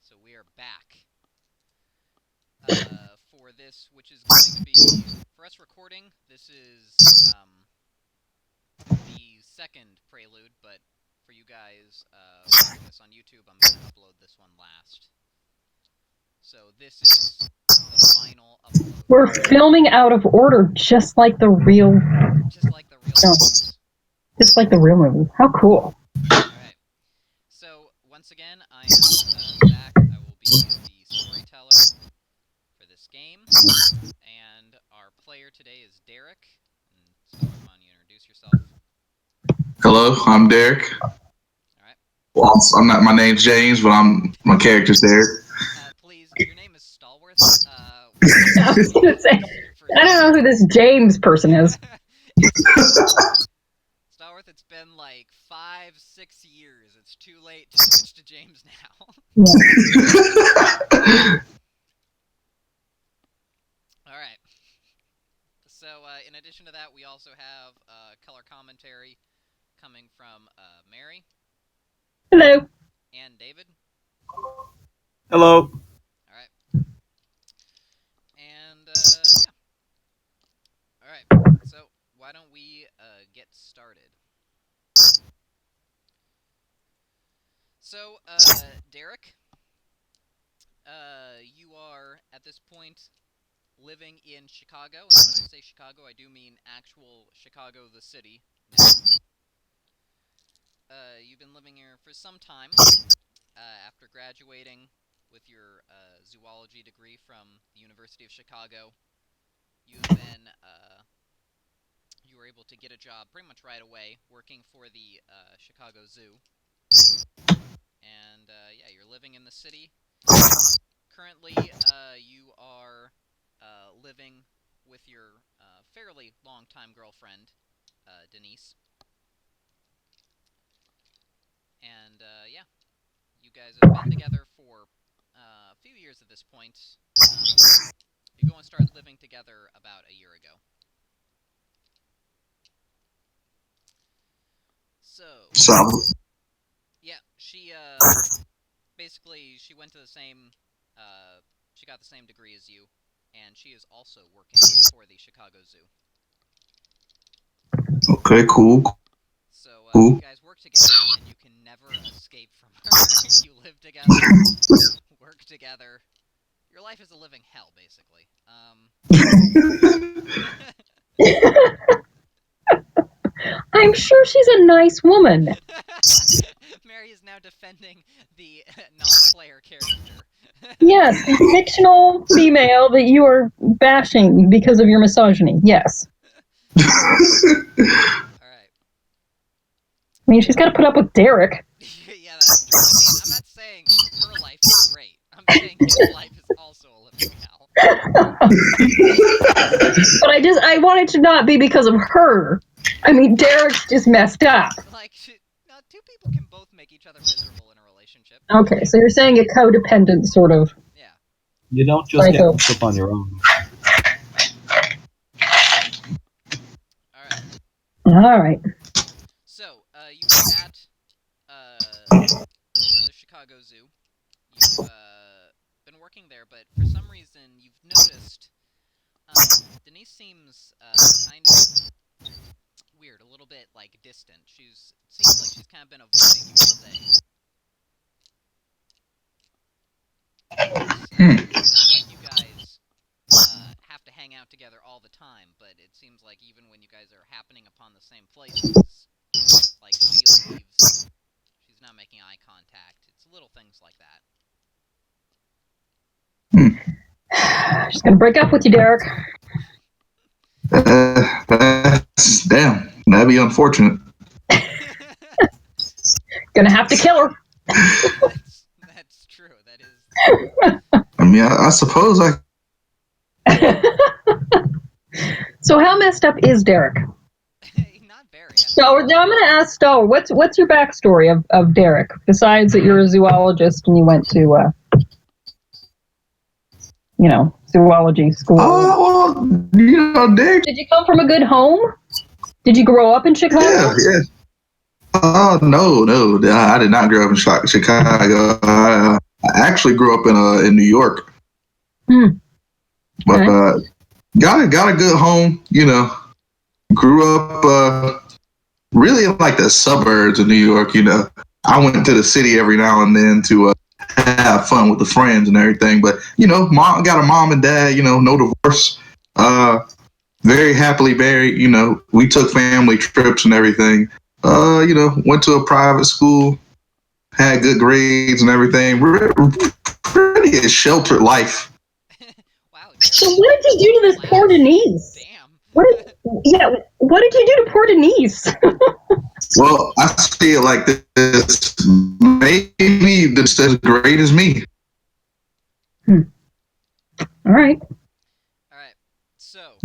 So we are back for this, which is going to be, for us recording, this is the second Prelude, but for you guys watching this on YouTube, I'm going to upload this one last. So this is the final upload. We're filming out of order, just like the real... Just like the real movies. Just like the real movie. How cool. Alright. So, once again, I am Zach. I will be the storyteller for this game. And our player today is Derrick. And so, come on, you introduce yourself. Hello, I'm Derrick. Alright. Well, I'm not. My name's James, but my character's Derrick. Please, your name is Stallworth. I was gonna say, I don't know who this James person is. Stallworth, it's been like 5-6 years. It's too late to switch to James now. Alright. So, in addition to that, we also have color commentary coming from Mary. Hello. And David. Hello. Alright. And, yeah. Alright, so why don't we get started? So, Derrick, you are, at this point, living in Chicago, and when I say Chicago, I do mean actual Chicago, the city. You've been living here for some time, after graduating with your zoology degree from the University of Chicago. You were able to get a job pretty much right away, working for the Chicago Zoo. And, yeah, you're living in the city. Currently, you are living with your fairly long-time girlfriend, Denise. And, yeah, you guys have been together for a few years at this point. You go and start living together about a year ago. So yeah, she, basically, she went to the same, she got the same degree as you, and she is also working for the Chicago Zoo. Okay, cool. So, you guys work together, and you can never escape from her. You live together, work together. Your life is a living hell, basically. I'm sure she's a nice woman. Mary is now defending the non-player character. Yes, the fictional female that you are bashing because of your misogyny. Yes. Alright. I mean, she's got to put up with Derrick. Yeah, that's true. I mean, I'm not saying her life is great. I'm saying his life is also a living hell. But I want it to not be because of her. I mean, Derrick's just messed up. Like, two people can both make each other miserable in a relationship. Okay, so you're saying a codependent sort of. Yeah. You don't just get hooked up on your own. Alright. So, you were at the Chicago Zoo. You've been working there, but for some reason you've noticed Denise seems kind of weird, a little bit like distant. Seems like she's kind of been avoiding you all day. It's not like you guys have to hang out together all the time, but it seems like even when you guys are happening upon the same places, like she leaves, she's not making eye contact. It's little things like that. She's gonna break up with you, Derrick. Damn, that'd be unfortunate. Gonna have to kill her. That's true. That is. I mean, I suppose I. So how messed up is Derrick? Not very. So now I'm gonna ask Stoll, what's your backstory of Derrick, besides that you're a zoologist and you went to zoology school? Oh, well, Derrick. Did you come from a good home? Did you grow up in Chicago? Yeah. Oh, no. I did not grow up in Chicago. I actually grew up in New York, but Okay. got a good home. Grew up really in like the suburbs of New York. I went to the city every now and then to have fun with the friends and everything. But mom got a mom and dad. No divorce. Very happily married. We took family trips and everything. Went to a private school, had good grades and everything. Pretty a sheltered life. Wow, So Derrick, what did you do to this poor class. Denise? Damn. What did you do to poor Denise? Well, I see it like this. Maybe just as great as me. All right. All right. So,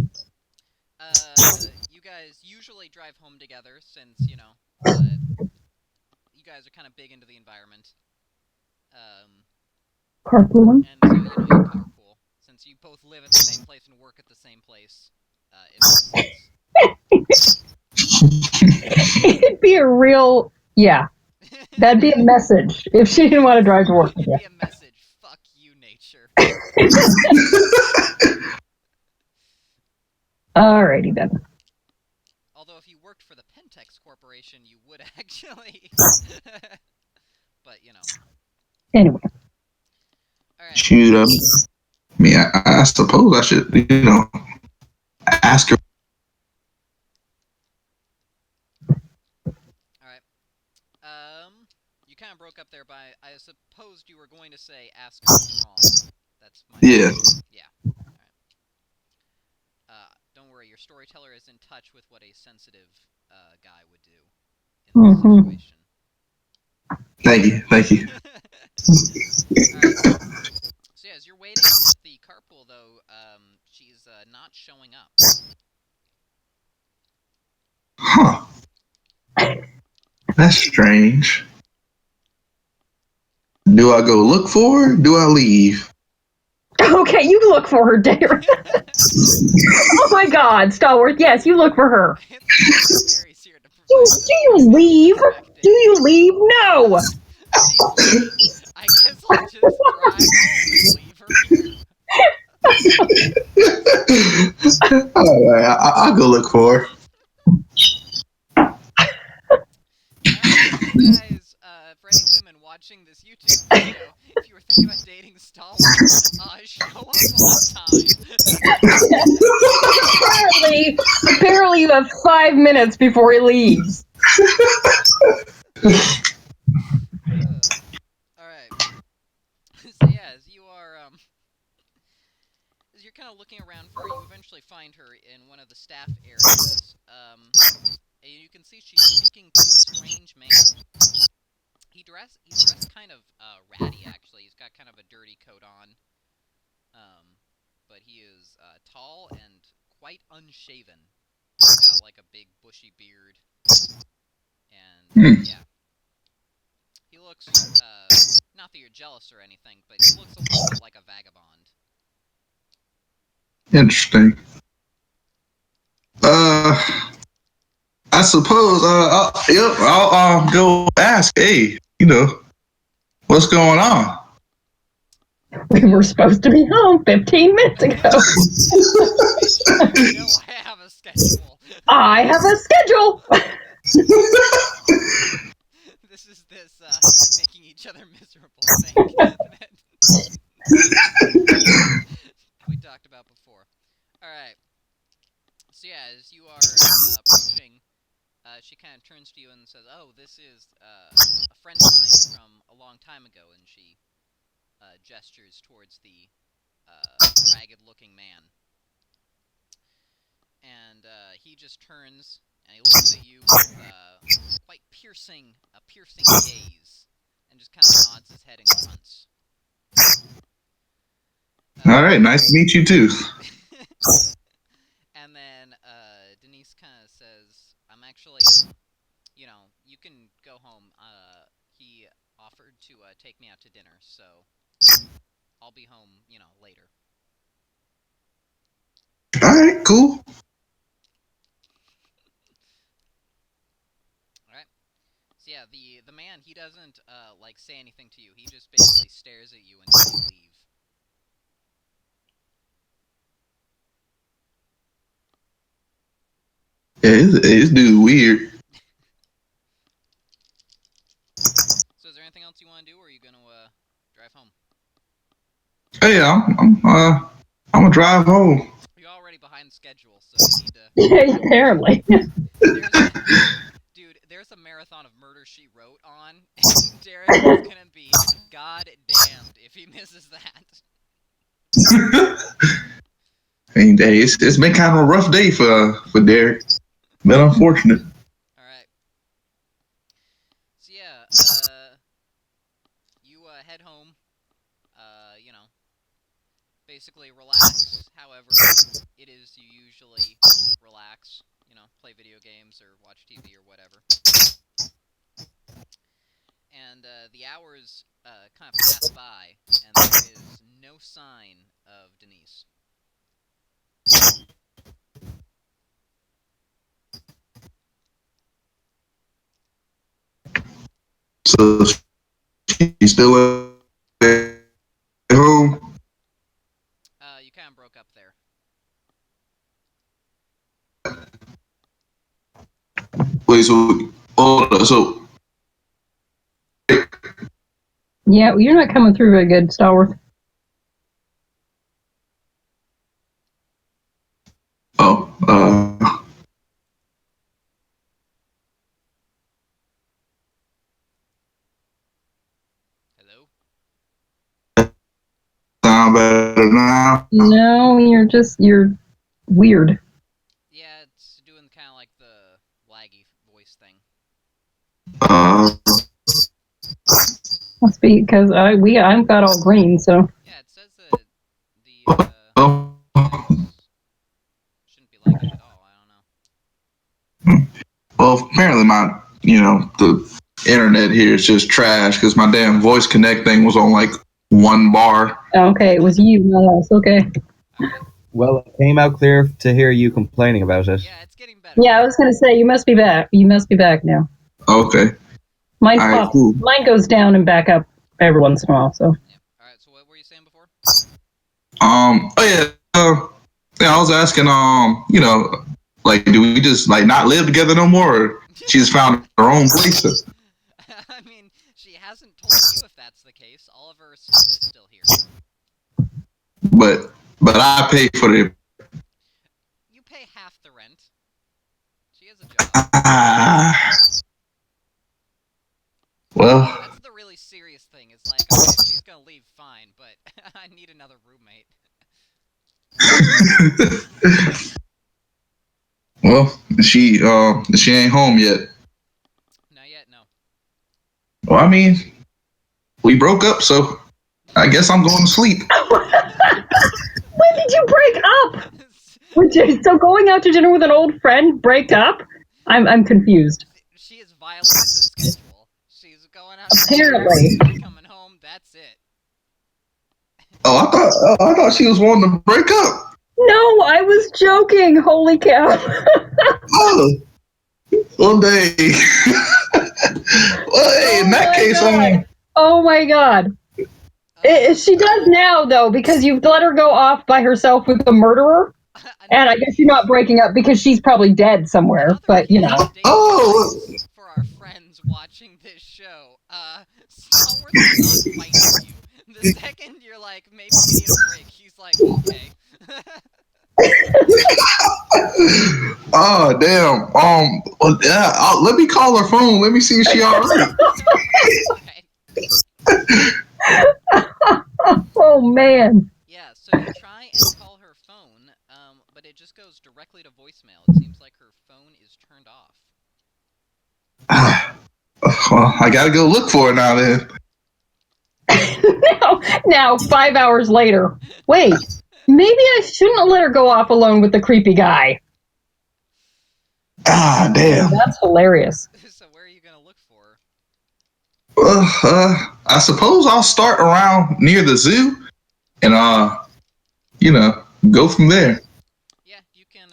you guys usually drive home together since, you guys are kind of big into the environment. Um, Carpooling. and so, you carpool. Since you both live at the same place and work at the same place, it makes sense. It'd be a real, yeah. That'd be a message if she didn't want to drive to work with It'd you. be a message. Fuck you, nature. Alrighty then. Although if you worked for the Pentex Corporation, you would actually. But, Anyway. All right. Shoot up. I mean, I suppose I should, ask her. All right. You kind of broke up there by. I supposed you were going to say ask her what's wrong. That's my. Yeah. Yeah. All right. Don't worry. Your storyteller is in touch with what a sensitive guy would do in this situation. Thank you. Thank you. All right. So yeah, as you're waiting at the carpool, though, she's not showing up. Huh. That's strange. Do I go look for her? Do I leave? Okay, you look for her, Derrick. Oh my God, Stallworth. Yes, you look for her. It's Dr. Mary's here to Do provide the you storyteller's leave? perspective. Do you leave? No. She's. I guess I'll just drive home and leave her here. All right, I'll go look for her. Alright, so you guys, for any women watching this YouTube video, if you were thinking about dating Stalwart, show up on time. Apparently you have 5 minutes before he leaves. Alright. So yeah, as you're kind of looking around for her, you eventually find her in one of the staff areas. And you can see she's speaking to a strange man. He's dressed kind of ratty, actually. He's got kind of a dirty coat on. But he is tall and quite unshaven. He's got like a big bushy beard. And yeah. He looks, not that you're jealous or anything, but he looks a little bit like a vagabond. Interesting. I suppose. I'll go ask. Hey, what's going on? We were supposed to be home 15 minutes ago. Bitch, no, I have a schedule. I have a schedule. This is making each other miserable thing that we talked about before. Alright. So yeah, as you are approaching, she kind of turns to you and says, "Oh, this is a friend of mine from a long time ago," and she gestures towards the ragged-looking man. And he just turns and he looks at you with quite a piercing gaze, and just kind of nods his head and grunts. All right, nice to meet you too. And then Denise kind of says, "I'm actually, you can go home. He offered to take me out to dinner, so I'll be home, later." All right, cool. All right. So Yeah, the man, he doesn't like say anything to you. He just basically stares at you until you leave. Yeah, this dude weird. So is there anything else you want to do, or are you gonna drive home? Hey, I'm gonna drive home. You're already behind schedule, so you need to. Apparently. There's a marathon of Murder She Wrote on, and Derrick is gonna be god damned if he misses that. Hey, it's been kind of a rough day for Derrick. Been unfortunate. All right. So yeah, you head home. You know, basically relax. However, it is you usually relax. You know, play video games or watch TV or whatever. And the hours kind of pass by, and there is no sign of Denise. So she's still at home. You kind of broke up there. Wait, so Yeah, you're not coming through very good, Starworth. oh, Hello? sound better now. No, you're weird. Yeah, it's doing kind of like the laggy voice thing. Uh, Must be because I've got all green, so. Yeah, it says that the oh, things shouldn't be lagging at all. I don't know. well, apparently the internet here is just trash because my damn voice connect thing was on like one bar. Okay, it was you, not us. Okay. Alright. Well, it came out clear to hear you complaining about it. Yeah, it's getting better. Yeah, I was gonna say you must be back. You must be back now. Okay, Mine all right, pops. cool. Mine goes down and back up every once in a while. So. Yeah. Alright, so what were you saying before? Oh yeah, yeah. I was asking, like, do we just like not live together no more? Or she just found her own place. I mean, she hasn't told you if that's the case. All of her stuff is still here. But I pay for the. You pay half the rent. She has a job. Well, That's the really serious thing. It's like, okay, if she's gonna leave, fine, but I need another roommate. well, she ain't home yet. Not yet, no. Well, I mean, we broke up, so I guess I'm going to sleep. When did you break up? So going out to dinner with an old friend break up? I'm confused. She has violated the schedule. She's going out. Apparently. Coming home. That's it. I thought she was wanting to break up. No, I was joking. Holy cow. Oh, one day. Well, hey, in that case, Oh my god. She does now, though, because you've let her go off by herself with a murderer. And I guess you're not breaking up because she's probably dead somewhere. But, you know. Oh. For our friends watching this show, Stallworth is not fighting you. The second you're like, maybe we need a break, he's like, okay. Oh damn. Well, yeah. Let me call her phone. Let me see if she all right. Oh man. Yeah. So you try and call her phone, but it just goes directly to voicemail. It seems like her phone is turned off. Well, I gotta go look for it now. Then. Now, 5 hours later. Wait. Maybe I shouldn't have let her go off alone with the creepy guy. Ah, damn. That's hilarious. So where are you gonna look for her? Well, I suppose I'll start around near the zoo, and go from there. Yeah, you can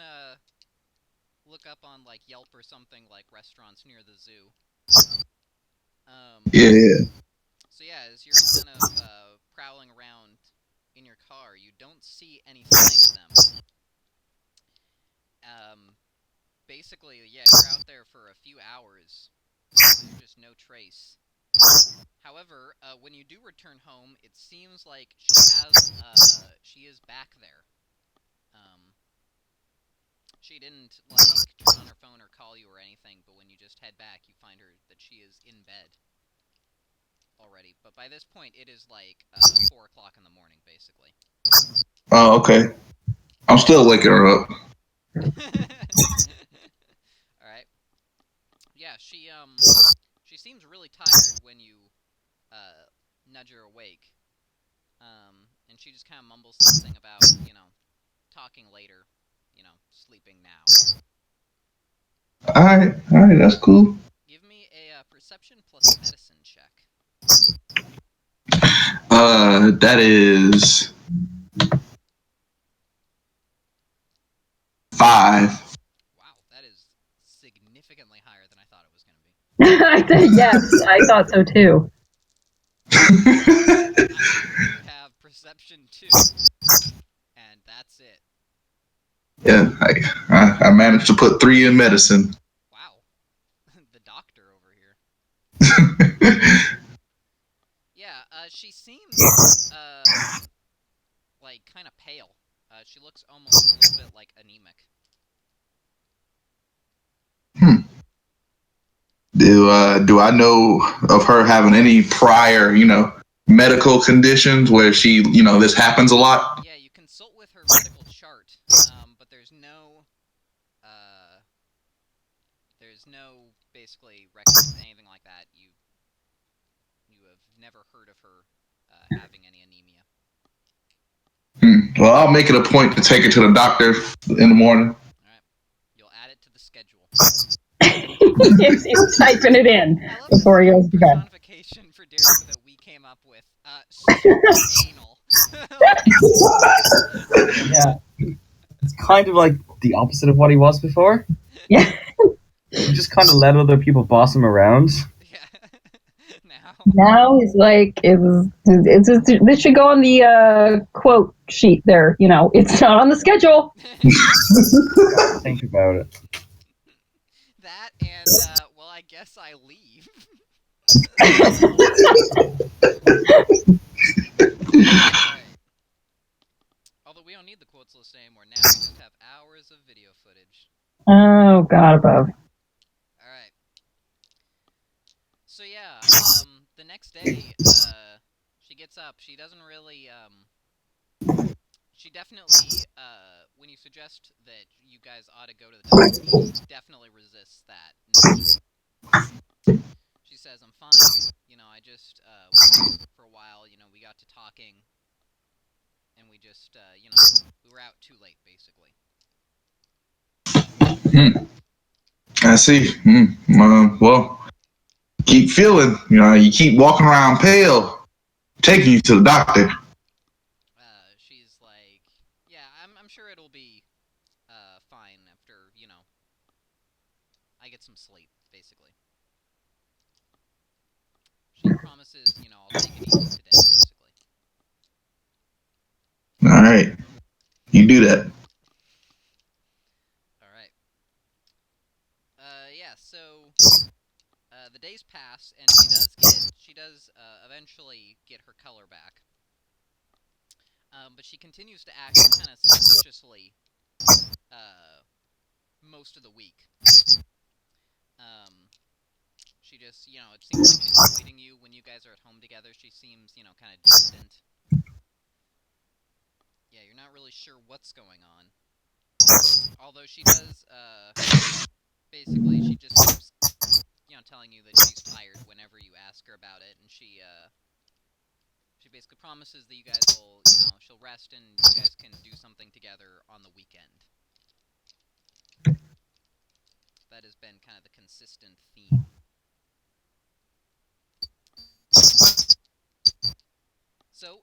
look up on like Yelp or something like restaurants near the zoo. Yeah. So yeah, as you're kind of prowling around in your car, you don't see any sign of them. Basically, yeah, you're out there for a few hours. There's just no trace. However, when you do return home, it seems like she is back there. She didn't turn on her phone or call you or anything, but when you just head back, you find her that she is in bed already. But by this point, it is 4 o'clock in the morning, basically. Oh, okay. I'm still waking her up. All right. Yeah, she seems really tired when you nudge her awake. And she just kind of mumbles something about talking later, sleeping now. All right, that's cool. Give me a perception plus medicine check. That is 5. Wow, that is significantly higher than I thought it was going to be. I think yes, I thought so too. You have perception 2, and that's it. Yeah, I managed to put 3 in medicine. Wow, the doctor over here. Yeah, she seems kind of pale. She looks almost a little bit anemic. Do I know of her having any prior, medical conditions where she, this happens a lot? Yeah, you consult with her medical chart, but there's no basically records, anything like that. You have never heard of her having any anemia. Well, I'll make it a point to take her to the doctor in the morning. All right, you'll add it to the schedule. He's typing it in before he goes to bed. Personification for Derrick that we came up with. Super anal. Yeah. It's kind of like the opposite of what he was before. Yeah. He just kind of let other people boss him around. Yeah. Now he's like, this should go on the quote sheet there. It's not on the schedule. Think about it. That and, well, I guess I leave. Right. Although we don't need the quotes list anymore. Now we just have hours of video footage. Oh, God above. Alright. So yeah, the next day, she gets up. She doesn't really, she definitely, when you suggest that you guys ought to go to the doctor, she definitely resists that. She says, I'm fine, I just, for a while, we got to talking, and we just, we were out too late, basically. I see. Well, keep feeling. You keep walking around pale. Taking you to the doctor. She's like, yeah, I'm sure it'll be, fine after, I get some sleep, basically. She promises, I'll take it easy today, basically. All right, you do that. All right. Yeah. So, the days pass, and she does eventually get her color back. But she continues to act kind of suspiciously, most of the week. She just, it seems like she's avoiding you when you guys are at home together. She seems, kind of distant. Yeah, you're not really sure what's going on. Although she does, basically, she just keeps, telling you that she's tired whenever you ask her about it, and she basically promises that you guys will, she'll rest and you guys can do something together on the weekend. That has been kind of the consistent theme. So,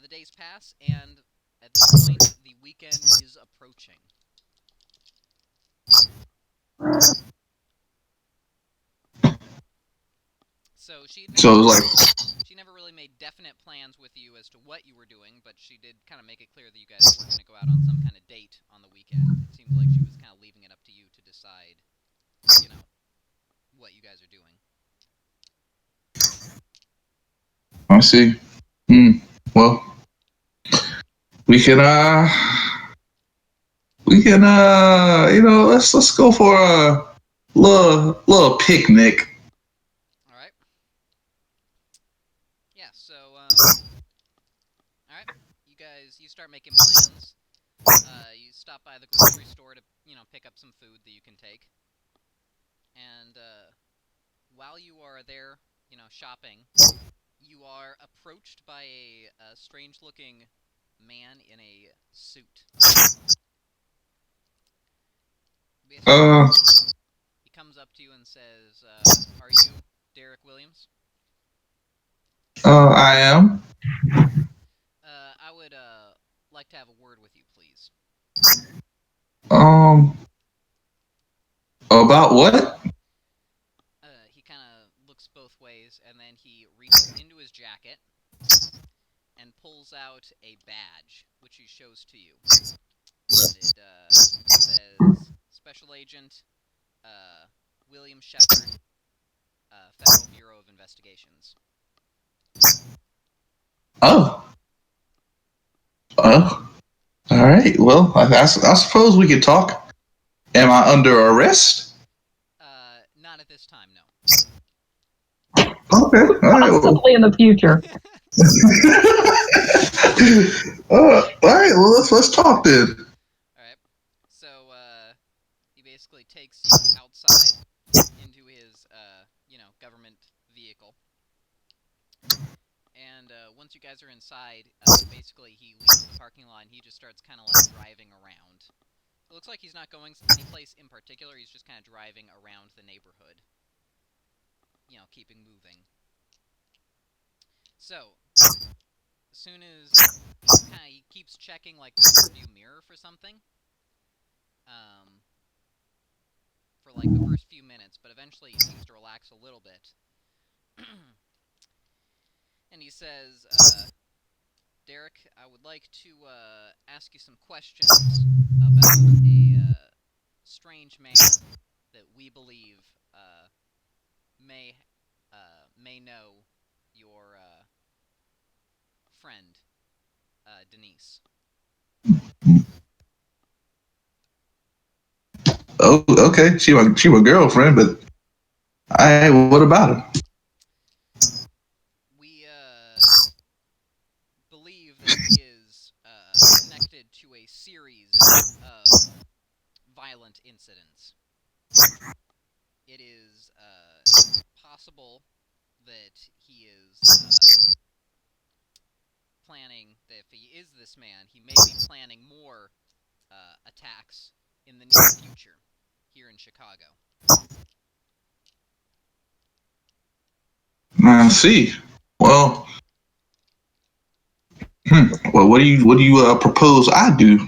the days pass, and at this point, the weekend is approaching. So So it was like, she never really made definite plans with you as to what you were doing, but she did kind of make it clear that you guys were going to go out on some kind of date on the weekend. It seemed like she was kind of leaving it up to you to decide, what you guys are doing. I see. Well, we can let's go for a little picnic. All right. Yeah. So, all right. You start making plans. You stop by the grocery store to, pick up some food that you can take. And while you are there, shopping, you are approached by a strange-looking man in a suit. Basically, Uh, he comes up to you and says, "Are you Derrick Williams?" I am. I would like to have a word with you, please. Um, about what? He kind of looks both ways, and then he reaches into his jacket and pulls out a badge, which he shows to you. And it says Special Agent William Shepard, Federal Bureau of Investigations. Oh, all right. Well, I suppose we could talk. Am I under arrest? Not at this time, no. Okay. All right. Well. Possibly in the future. All right. Well, let's talk then. All right. So he basically takes you outside into his, government vehicle. And once you guys are inside, basically he leaves the parking lot and he just starts kind of like driving around. It looks like he's not going any place in particular. He's just kind of driving around the neighborhood. Keeping moving. So, as soon as he keeps checking like the rearview mirror for something, for like the first few minutes, but eventually he seems to relax a little bit. And he says, Derrick, I would like to ask you some questions about a strange man that we believe may know your friend, Denise. Oh, okay. She my girlfriend, but what about her? We believe that he is connected to a series of violent incidents. It is possible that he is planning, that if he is this man, he may be planning more attacks in the near future here in Chicago. I see. Well, well, what do you propose I do?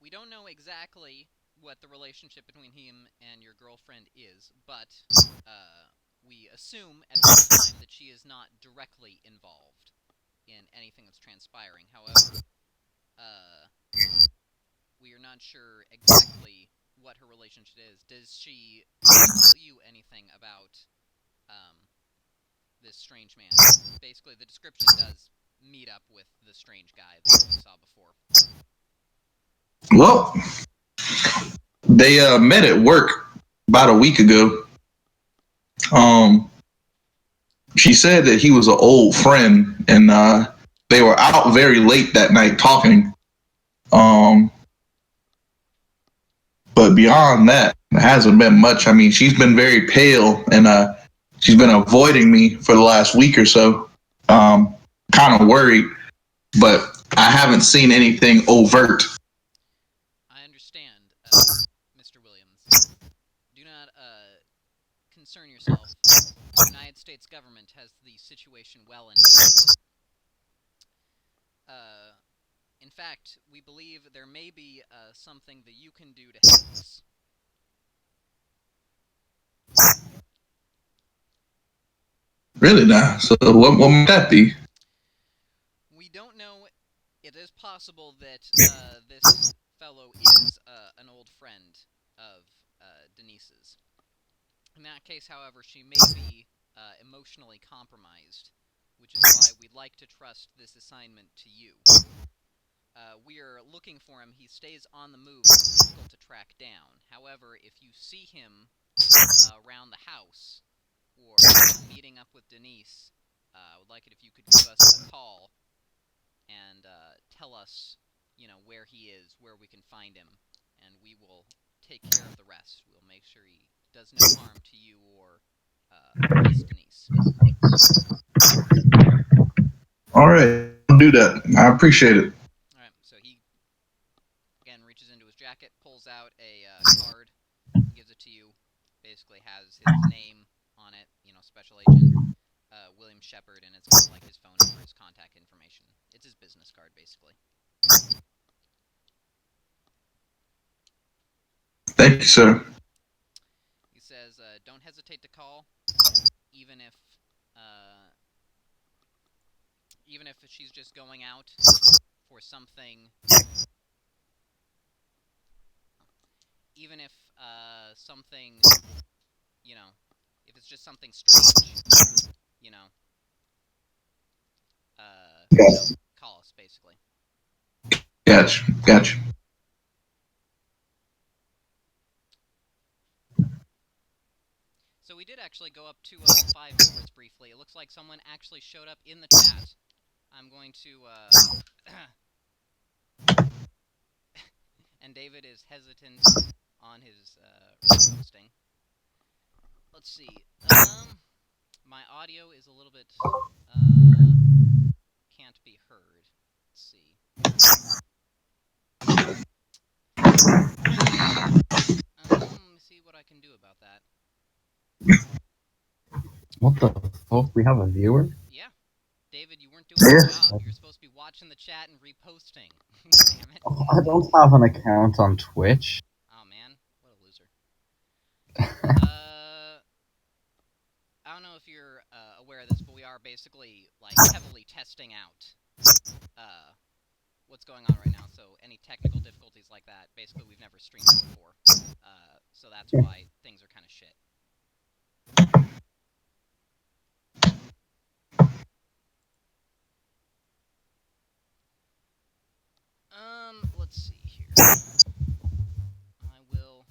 We don't know exactly what the relationship between him and your girlfriend is, but we assume at this time that she is not directly involved in anything that's transpiring. However, we are not sure exactly what her relationship is. Does she tell you anything about this strange man? Basically, the description does meet up with the strange guy that we saw before. Well, they met at work about a week ago. She said that he was an old friend, and they were out very late that night talking. But beyond that, it hasn't been much. I mean, she's been very pale, and she's been avoiding me for the last week or so. Kind of worried, but I haven't seen anything overt. I understand, Mr. Williams. Do not concern yourself. The United States government has the situation well in hand. In fact, we believe there may be something that you can do to help us. Really now. So what might that be? We don't know. It is possible that this fellow is an old friend of Denise's. In that case, however, she may be emotionally compromised, which is why we'd like to trust this assignment to you. We are looking for him. He stays on the move. It's difficult to track down. However, if you see him around the house or meeting up with Denise, I would like it if you could give us a call and tell us, where he is, where we can find him, and we will take care of the rest. We'll make sure he does no harm to you or Miss Denise. All right, I'll do that. I appreciate it. All right. So he again reaches into his jacket, pulls out a card, gives it to you. Basically has his name on it. Special agent William Shepard, and it's got like his phone number, his contact information. It's his business card, basically. Thank you, sir. He says, "Don't hesitate to call, even if, uh, even if she's just going out for something. Even if something, if it's just something strange, you know, call us, basically." Gotcha. So we did actually go up to 5 viewers briefly. It looks like someone actually showed up in the chat. I'm going to, and David is hesitant on his reposting. Let's see. My audio is a little bit, can't be heard. Let's see. Let me see what I can do about that. What the fuck? We have a viewer? Yeah. David, you weren't doing your job. You're supposed to be watching the chat and reposting. Damn it. I don't have an account on Twitch. Oh, man. What a loser. I don't know if you're aware of this, but we are basically, heavily testing out what's going on right now. So any technical difficulties like that, basically we've never streamed before. So that's why things are kind of shit. Let's see here. I will...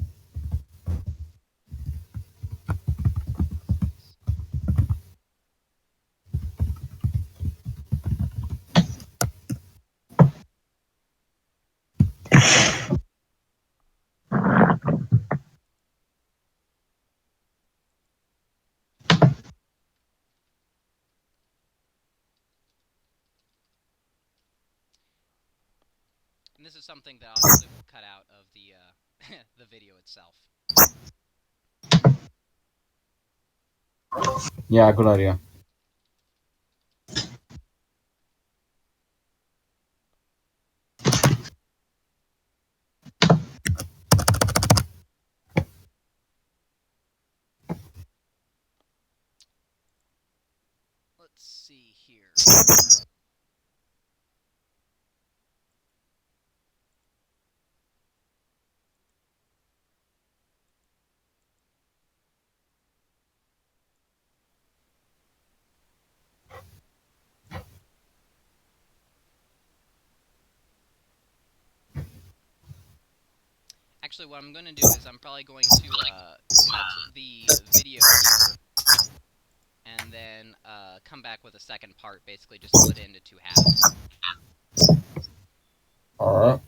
And this is something that obviously we'll cut out of the the video itself. Yeah, good idea. Let's see here. Actually, what I'm going to do is I'm probably going to cut the video here and then come back with a second part, basically just split it into two halves. Alright.